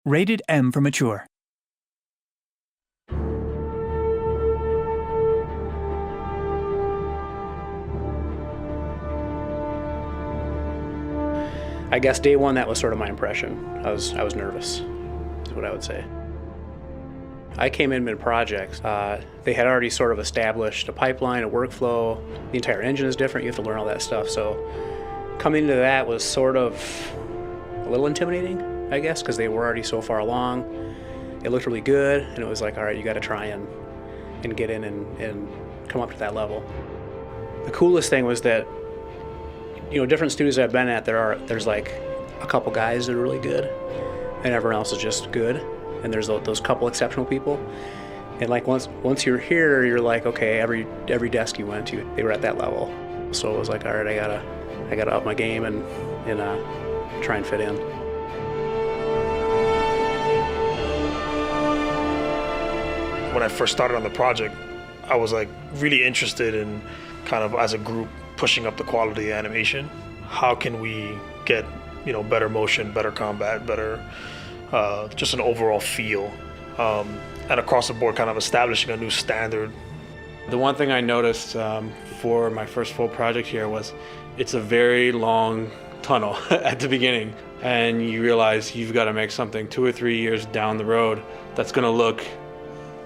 Rated M for mature. I guess day one, that was sort of my impression. I was nervous, is what I would say. I came in mid-project. They had already sort of established a pipeline, a workflow. The entire engine is different. You have to learn all that stuff. So coming into that was sort of a little intimidating, I guess, because they were already so far along. It looked really good, and it was like, all right, you got to try and get in and come up to that level. The coolest thing was that, you know, different studios I've been at, there's like a couple guys that are really good, and everyone else is just good. And there's those couple exceptional people. And like once you're here, you're like, okay, every desk you went to, they were at that level. So it was like, all right, I gotta up my game and try and fit in. When I first started on the project, I was like really interested in kind of as a group pushing up the quality of animation. How can we get, you know, better motion, better combat, better just an overall feel, and across the board kind of establishing a new standard. The one thing I noticed for my first full project here was it's a very long tunnel at the beginning, and you realize you've got to make something 2 or 3 years down the road that's going to look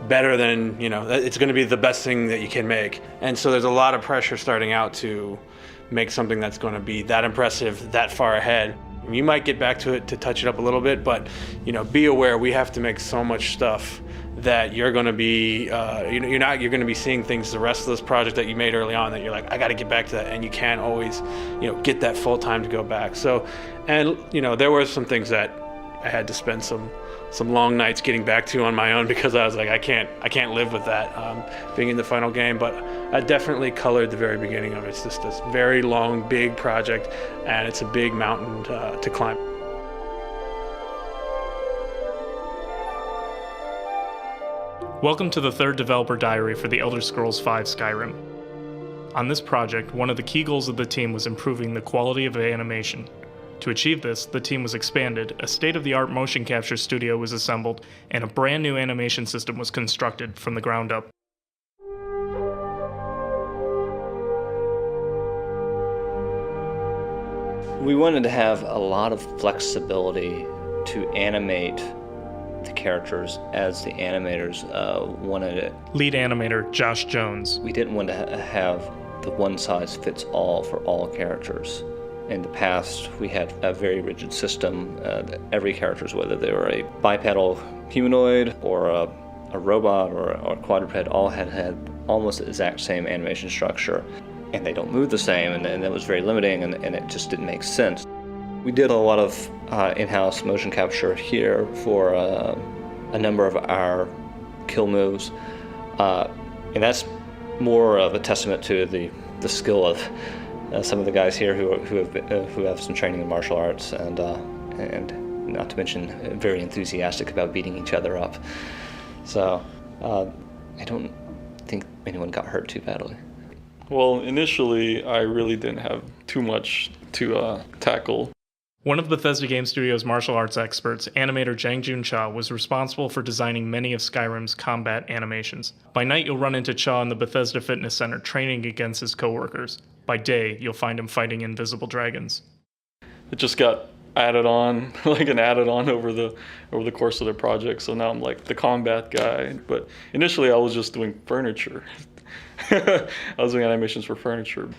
better than, you know, it's going to be the best thing that you can make. And so there's a lot of pressure starting out to make something that's going to be that impressive, that far ahead. You might get back to it to touch it up a little bit, but, you know, be aware we have to make so much stuff that you're going to be, you're going to be seeing things the rest of this project that you made early on that you're like, I got to get back to that, and you can't always, you know, get that full time to go back. So, and you know, there were some things that I had to spend some long nights getting back to on my own because I was like, I can't live with that being in the final game. But I definitely colored the very beginning of it. It's just this very long, big project, and it's a big mountain to climb. Welcome to the third developer diary for the Elder Scrolls V Skyrim. On this project, one of the key goals of the team was improving the quality of animation. To achieve this, the team was expanded, a state-of-the-art motion capture studio was assembled, and a brand new animation system was constructed from the ground up. We wanted to have a lot of flexibility to animate the characters as the animators wanted it. Lead animator Josh Jones. We didn't want to have the one-size-fits-all for all characters. In the past, we had a very rigid system. Every character, whether they were a bipedal humanoid or a robot or a quadruped, all had almost the exact same animation structure. And they don't move the same, and that was very limiting, and it just didn't make sense. We did a lot of in-house motion capture here for a number of our kill moves. And that's more of a testament to the skill of some of the guys here who have some training in martial arts, and not to mention very enthusiastic about beating each other up. So I don't think anyone got hurt too badly. Well, initially I really didn't have too much to tackle. One of Bethesda Game Studios' martial arts experts, animator Jang Jun Cha, was responsible for designing many of Skyrim's combat animations. By night, you'll run into Cha in the Bethesda Fitness Center training against his coworkers. By day, you'll find him fighting invisible dragons. It just got added on, over the course of the project. So now I'm like the combat guy. But initially, I was just doing furniture. I was doing animations for furniture.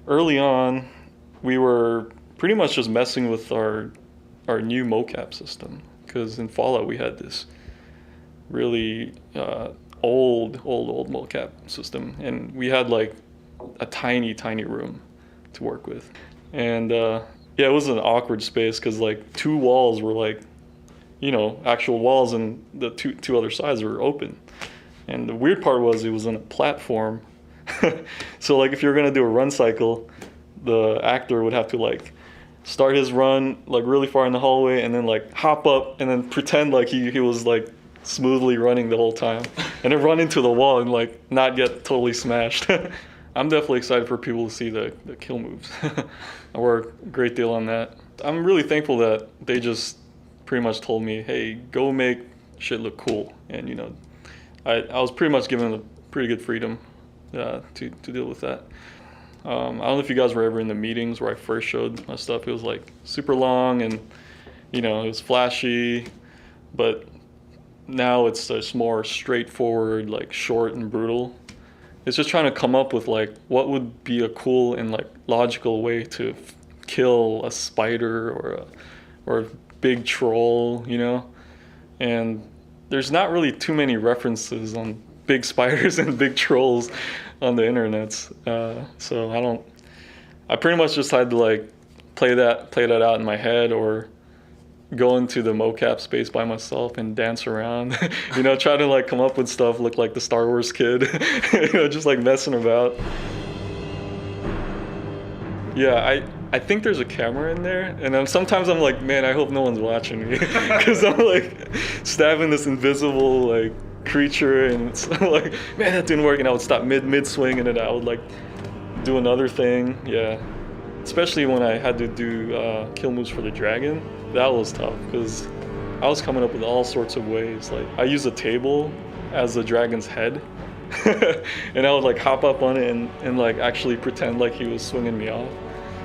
Early on, we were pretty much just messing with our new mocap system, because in Fallout we had this really old mocap system, and we had like a tiny room to work with. And yeah, it was an awkward space because like 2 walls were like, you know, actual walls, and the two other sides were open. And the weird part was it was on a platform. So like if you're gonna do a run cycle, the actor would have to like start his run like really far in the hallway and then like hop up and then pretend like he was like smoothly running the whole time, and then run into the wall and like not get totally smashed. I'm definitely excited for people to see the kill moves. I work a great deal on that. I'm really thankful that they just pretty much told me, hey, go make shit look cool. And, you know, I was pretty much given a pretty good freedom to deal with that. I don't know if you guys were ever in the meetings where I first showed my stuff. It was like super long and, you know, it was flashy, but now it's just more straightforward, like short and brutal. It's just trying to come up with like what would be a cool and like logical way to kill a spider or a big troll, you know? And there's not really too many references on big spiders and big trolls on the internet. So I pretty much just had to like play that out in my head or go into the mocap space by myself and dance around, you know, try to like come up with stuff, look like the Star Wars kid, you know, just like messing about. Yeah, I think there's a camera in there, and sometimes I'm like, man, I hope no one's watching me, because I'm like stabbing this invisible like creature, and it's like, man, that didn't work, and I would stop mid swing, and then I would like do another thing. Yeah, especially when I had to do kill moves for the dragon, that was tough because I was coming up with all sorts of ways. Like I used a table as the dragon's head, and I would like hop up on it and like actually pretend like he was swinging me off.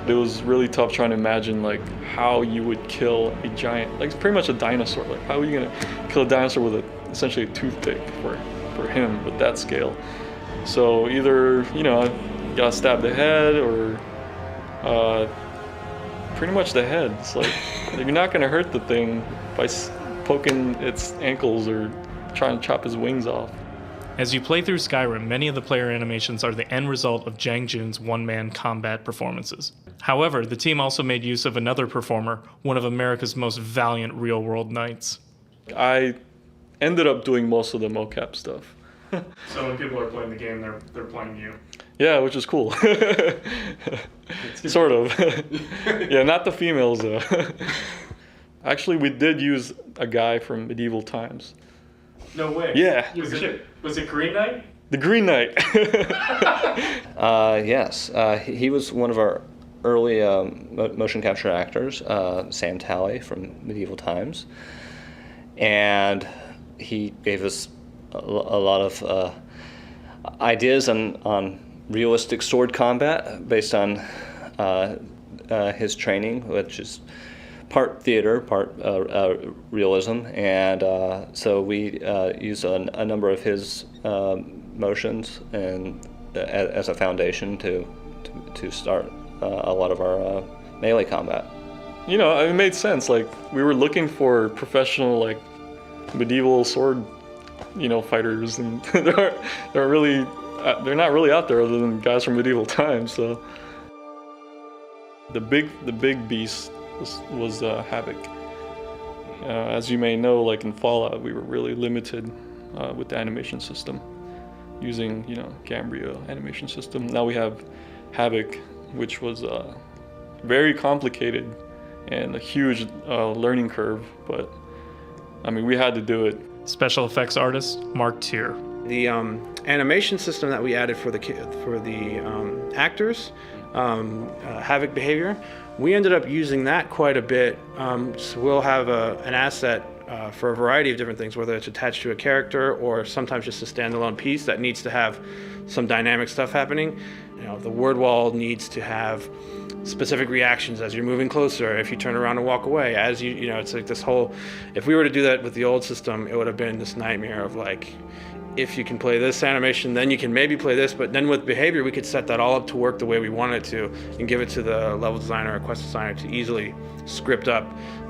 It was really tough trying to imagine like how you would kill a giant, like pretty much a dinosaur. Like how are you gonna kill a dinosaur with essentially a toothpick for him with that scale? So either, you know, you gotta stab the head or pretty much the head. It's like you're not gonna hurt the thing by poking its ankles or trying to chop his wings off. As you play through Skyrim, many of the player animations are the end result of Jang Jun's one-man combat performances. However, the team also made use of another performer, one of America's most valiant real-world knights. I ended up doing most of the mocap stuff. So when people are playing the game, they're playing you? Yeah, which is cool. Sort of. Yeah, not the females though. Actually, we did use a guy from medieval times. No way. Yeah. Was it Green Knight? The Green Knight. Yes, he was one of our early motion capture actors, Sam Talley from medieval times, and he gave us a lot of ideas on realistic sword combat based on his training, which is part theater, part realism, and so we used a number of his motions and as a foundation to start a lot of our melee combat. You know, it made sense. Like we were looking for professional, like medieval sword, you know, fighters, and they're not really out there other than guys from medieval times. So the big beast was Havoc. As you may know, like in Fallout, we were really limited with the animation system, using, you know, Gamebryo animation system. Now we have Havoc, which was very complicated and a huge learning curve, but I mean, we had to do it. Special effects artist Mark Tier. The animation system that we added for the actors, Havoc behavior, we ended up using that quite a bit. So we'll have an asset for a variety of different things, whether it's attached to a character or sometimes just a standalone piece that needs to have some dynamic stuff happening. You know, the word wall needs to have specific reactions as you're moving closer, if you turn around and walk away, as you know, it's like this whole, if we were to do that with the old system, it would have been this nightmare of like, if you can play this animation, then you can maybe play this, but then with behavior, we could set that all up to work the way we want it to and give it to the level designer or quest designer to easily script up.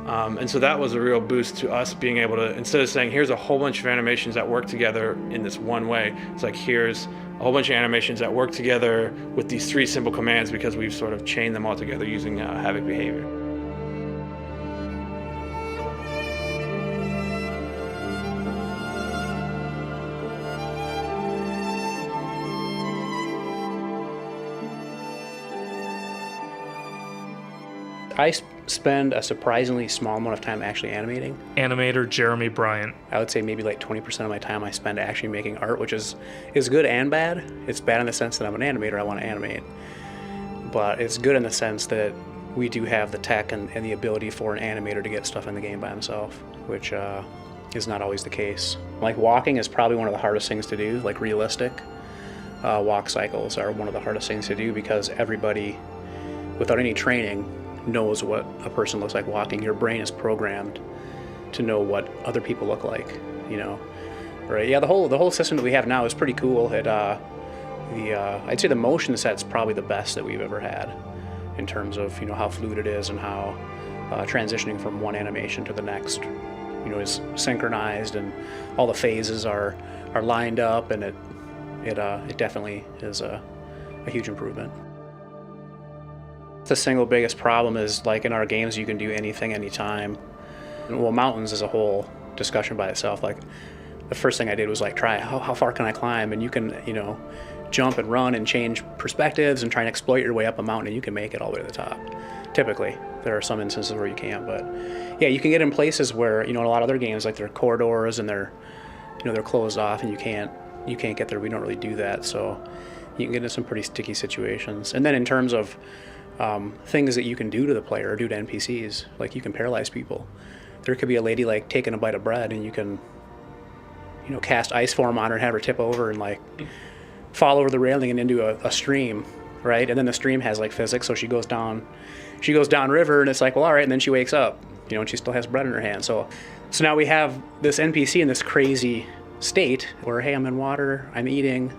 And so that was a real boost to us being able to, instead of saying, here's a whole bunch of animations that work together in this one way, it's like, here's a whole bunch of animations that work together with these 3 simple commands because we've sort of chained them all together using Havoc behavior. I spend a surprisingly small amount of time actually animating. Animator Jeremy Bryant. I would say maybe like 20% of my time I spend actually making art, which is good and bad. It's bad in the sense that I'm an animator, I want to animate. But it's good in the sense that we do have the tech and the ability for an animator to get stuff in the game by himself, which is not always the case. Like walking is probably one of the hardest things to do, like realistic walk cycles are one of the hardest things to do because everybody, without any training, knows what a person looks like walking. Your brain is programmed to know what other people look like, you know. Right? Yeah, the whole system that we have now is pretty cool. I'd say the motion set's probably the best that we've ever had in terms of, you know, how fluid it is and how transitioning from one animation to the next, you know, is synchronized and all the phases are lined up, and it definitely is a huge improvement. The single biggest problem is, like, in our games you can do anything anytime. Well, mountains is a whole discussion by itself. Like, the first thing I did was like try how far can I climb, and you can, you know, jump and run and change perspectives and try and exploit your way up a mountain, and you can make it all the way to the top. Typically, there are some instances where you can't, but yeah, you can get in places where, you know, in a lot of other games, like, they're corridors and they're closed off and you can't get there. We don't really do that, so you can get into some pretty sticky situations. And then in terms of things that you can do to the player or do to NPCs, like, you can paralyze people. There could be a lady, like, taking a bite of bread, and you can, you know, cast ice form on her and have her tip over and, like, fall over the railing and into a stream, right? And then the stream has, like, physics, so she goes down river, and it's like, well, all right, and then she wakes up, you know, and she still has bread in her hand. So now we have this NPC in this crazy state where, hey, I'm in water, I'm eating,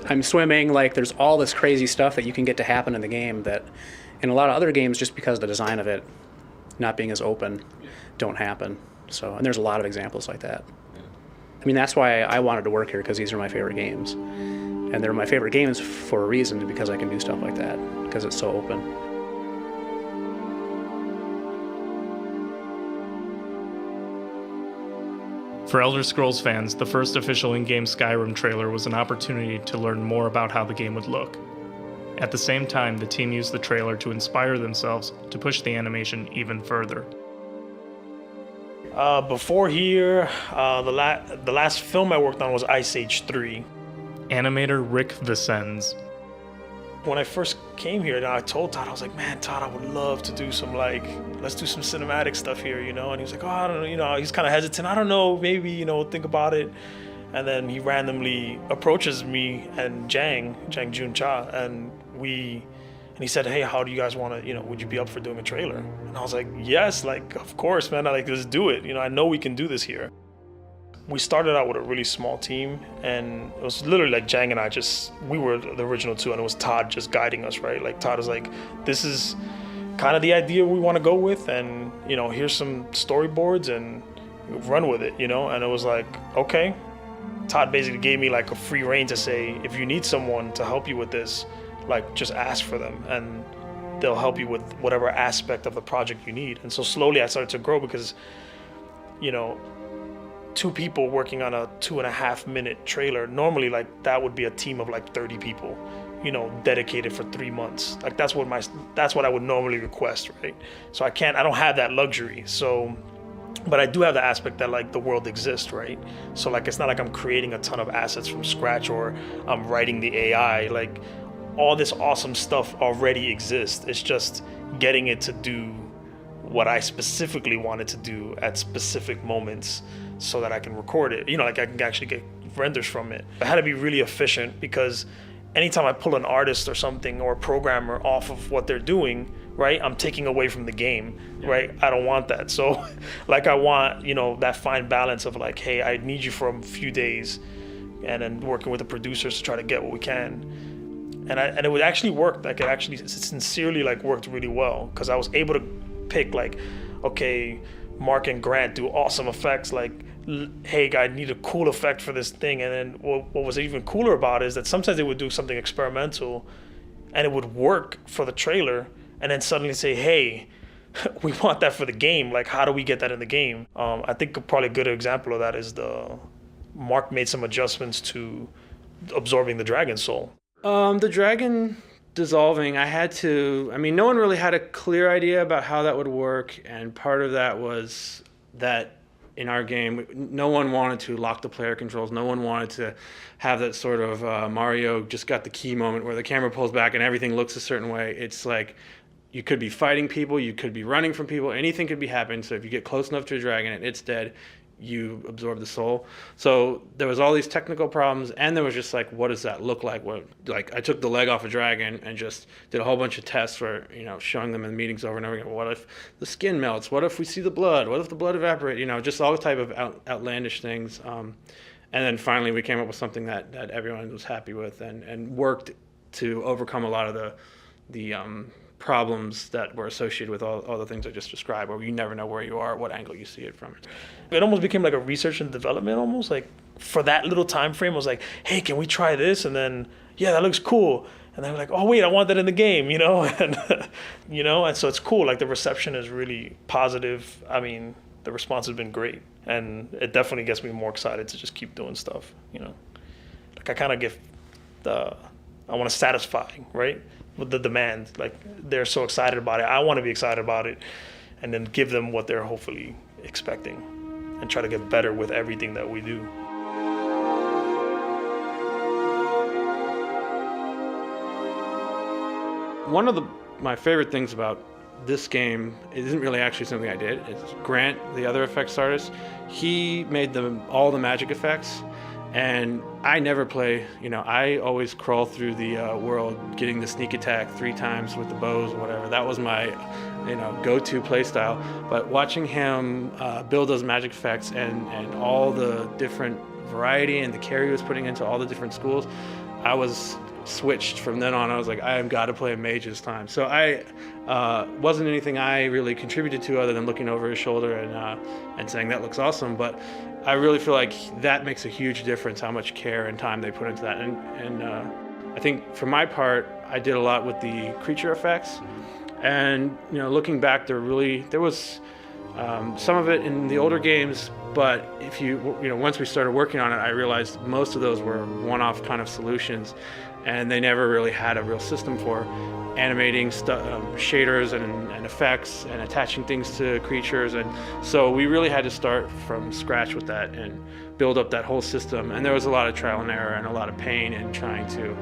I'm swimming, like, there's all this crazy stuff that you can get to happen in the game that in a lot of other games, just because the design of it not being as open, don't happen. So, and there's a lot of examples like that. I mean, that's why I wanted to work here, because these are my favorite games. And they're my favorite games for a reason, because I can do stuff like that, because it's so open. For Elder Scrolls fans, the first official in-game Skyrim trailer was an opportunity to learn more about how the game would look. At the same time, the team used the trailer to inspire themselves to push the animation even further. Before here, the last film I worked on was Ice Age 3. Animator Rick Vicens. When I first came here, I told Todd, I was like, man, Todd, I would love to do some, like, let's do some cinematic stuff here, you know? And he was like, oh, I don't know, you know, he's kind of hesitant. I don't know, maybe, you know, think about it. And then he randomly approaches me and Jang Jun Cha, and he said, hey, how do you guys want to, you know, would you be up for doing a trailer? And I was like, yes, like, of course, man, let's do it. You know, I know we can do this here. We started out with a really small team, and it was literally like Jang and I we were the original two, and it was Todd just guiding us, right? Like, Todd was like, this is kind of the idea we want to go with, and, you know, here's some storyboards and run with it, you know? And it was like, okay. Todd basically gave me, like, a free rein to say, if you need someone to help you with this, like, just ask for them, and they'll help you with whatever aspect of the project you need. And so slowly I started to grow, because, you know, 2 people working on a 2.5-minute trailer, normally, like, that would be a team of like 30 people, you know, dedicated for 3 months. Like, that's what I would normally request, right? So I don't have that luxury. So, but I do have the aspect that, like, the world exists, right? So, like, it's not like I'm creating a ton of assets from scratch, or I'm writing the AI. Like, all this awesome stuff already exists. It's just getting it to do what I specifically wanted to do at specific moments, so that I can record it, you know, like, I can actually get renders from it. I had to be really efficient, because anytime I pull an artist or something, or a programmer off of what they're doing, right, I'm taking away from the game, right? I don't want that. So, like, I want, you know, that fine balance of, like, hey, I need you for a few days, and then working with the producers to try to get what we can. And it would actually work. Like, it actually sincerely, like, worked really well, because I was able to pick, like, okay, Mark and Grant do awesome effects, like, hey, I need a cool effect for this thing. And then what was even cooler about it is that sometimes they would do something experimental and it would work for the trailer, and then suddenly say, hey, we want that for the game. Like, how do we get that in the game? I think probably a good example of that is Mark made some adjustments to absorbing the dragon soul. The dragon dissolving, no one really had a clear idea about how that would work, and part of that was that in our game, no one wanted to lock the player controls. No one wanted to have that sort of Mario just got the key moment where the camera pulls back and everything looks a certain way. It's like, you could be fighting people, you could be running from people, anything could be happening. So if you get close enough to a dragon and it's dead, you absorb the soul. So there was all these technical problems, and there was just like, what does that look like? Like I took the leg off a dragon and just did a whole bunch of tests where, showing them in meetings over and over again. What if the skin melts? What if we see the blood? What if the blood evaporates? Just all type of outlandish things. And then finally we came up with something that everyone was happy with and worked to overcome a lot of the problems that were associated with all the things I just described, where you never know where you are, what angle you see it from. It almost became like a research and development, almost like for that little time frame. I was like, hey, can we try this? And then, yeah, that looks cool. And then we're like, oh wait, I want that in the game, and and so it's cool. Like the reception is really positive. I mean, the response has been great, and it definitely gets me more excited to just keep doing stuff. Like I kind of get I want to satisfy, right? With the demand, like they're so excited about it. I want to be excited about it, and then give them what they're hopefully expecting, and try to get better with everything that we do. One of my favorite things about this game, it isn't really actually something I did. It's Grant, the other effects artist. He made all the magic effects. And I never play, I always crawl through the world getting the sneak attack 3 times with the bows or whatever. That was my, go-to play style. But watching him build those magic effects and all the different variety and the care he was putting into all the different schools, I was switched from then on. I was like, I have got to play a mage this time. So I wasn't anything I really contributed to other than looking over his shoulder and saying that looks awesome. But I really feel like that makes a huge difference, how much care and time they put into that. And I think for my part, I did a lot with the creature effects. And looking back, there was some of it in the older games, but if once we started working on it, I realized most of those were one-off kind of solutions, and they never really had a real system for animating shaders and effects and attaching things to creatures. And so we really had to start from scratch with that and build up that whole system. And there was a lot of trial and error and a lot of pain in trying to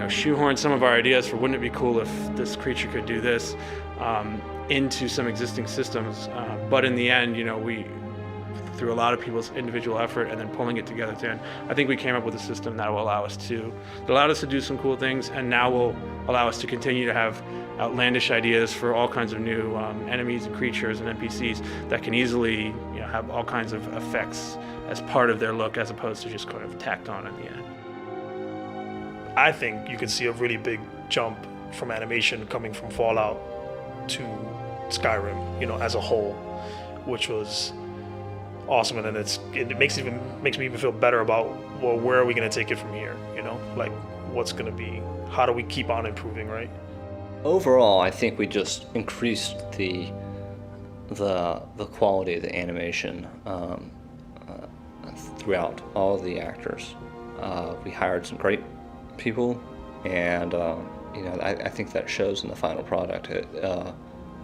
shoehorn some of our ideas for wouldn't it be cool if this creature could do this into some existing systems. But in the end, we, through a lot of people's individual effort and then pulling it together at the end, I think we came up with a system that will allow us to do some cool things, and now will allow us to continue to have outlandish ideas for all kinds of new enemies and creatures and NPCs that can easily have all kinds of effects as part of their look, as opposed to just kind of tacked on at the end. I think you can see a really big jump from animation coming from Fallout to Skyrim, as a whole, which was awesome. And then it makes me even feel better about, well, where are we going to take it from here? Like what's going to be, how do we keep on improving, right? Overall, I think we just increased the quality of the animation throughout all of the actors. We hired some great people, and I think that shows in the final product.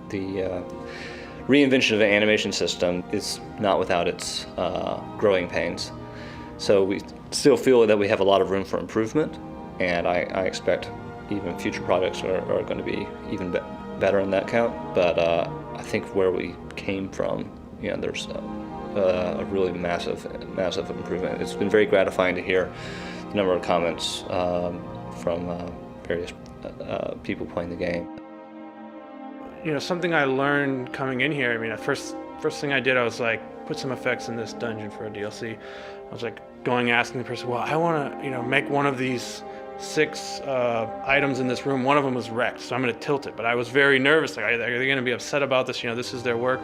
The reinvention of an animation system is not without its growing pains. So we still feel that we have a lot of room for improvement, and I expect even future projects are going to be even better in that count. But I think where we came from, there's a really massive improvement. It's been very gratifying to hear the number of comments from various people playing the game. Something I learned coming in here, the first thing I did, I was like, put some effects in this dungeon for a DLC. I was like asking the person, well, I want to, make one of these 6 items in this room. One of them was wrecked, so I'm going to tilt it. But I was very nervous. Like, are they going to be upset about this? This is their work.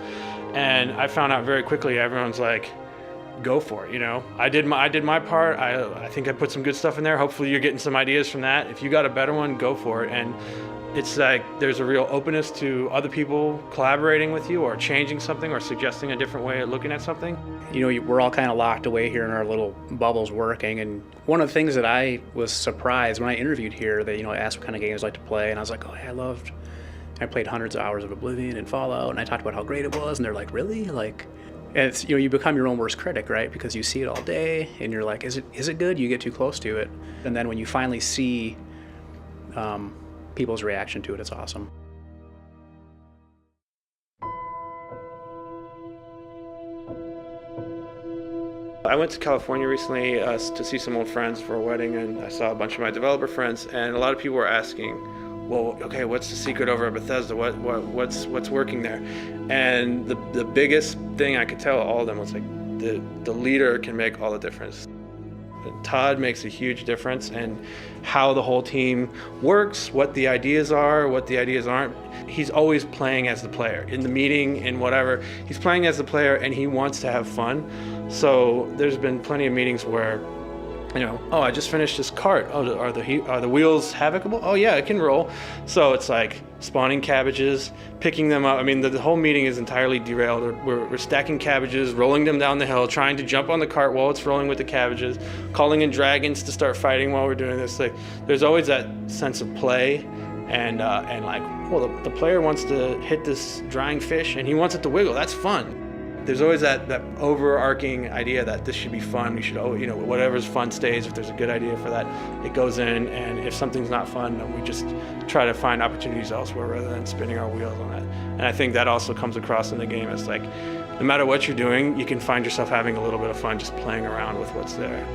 And I found out very quickly, everyone's like, go for it. I did my part. I think I put some good stuff in there. Hopefully you're getting some ideas from that. If you got a better one, go for it. And it's like there's a real openness to other people collaborating with you or changing something or suggesting a different way of looking at something. We're all kind of locked away here in our little bubbles working. And one of the things that I was surprised when I interviewed here, they asked what kind of games I like to play, and I was like, I played hundreds of hours of Oblivion and Fallout, and I talked about how great it was, and they're like, really? Like, and it's, you become your own worst critic, right? Because you see it all day, and you're like, is it good? You get too close to it, and then when you finally see people's reaction to it, it's awesome. I went to California recently to see some old friends for a wedding, and I saw a bunch of my developer friends, and a lot of people were asking, well, okay, what's the secret over at Bethesda? What's working there? And the biggest thing I could tell all of them was like the leader can make all the difference. Todd makes a huge difference in how the whole team works, what the ideas are, what the ideas aren't. He's always playing as the player. In the meeting, in whatever, he's playing as the player and he wants to have fun. So there's been plenty of meetings where, oh, I just finished this cart. Oh, are the wheels havocable? Oh yeah, it can roll. So it's like spawning cabbages, picking them up. I mean, the whole meeting is entirely derailed. We're stacking cabbages, rolling them down the hill, trying to jump on the cart while it's rolling with the cabbages, calling in dragons to start fighting while we're doing this. Like, there's always that sense of play, and like, well, the player wants to hit this drying fish and he wants it to wiggle. That's fun. There's always that overarching idea that this should be fun. We should, whatever's fun stays. If there's a good idea for that, it goes in. And if something's not fun, then we just try to find opportunities elsewhere rather than spinning our wheels on that. And I think that also comes across in the game. It's like, no matter what you're doing, you can find yourself having a little bit of fun just playing around with what's there.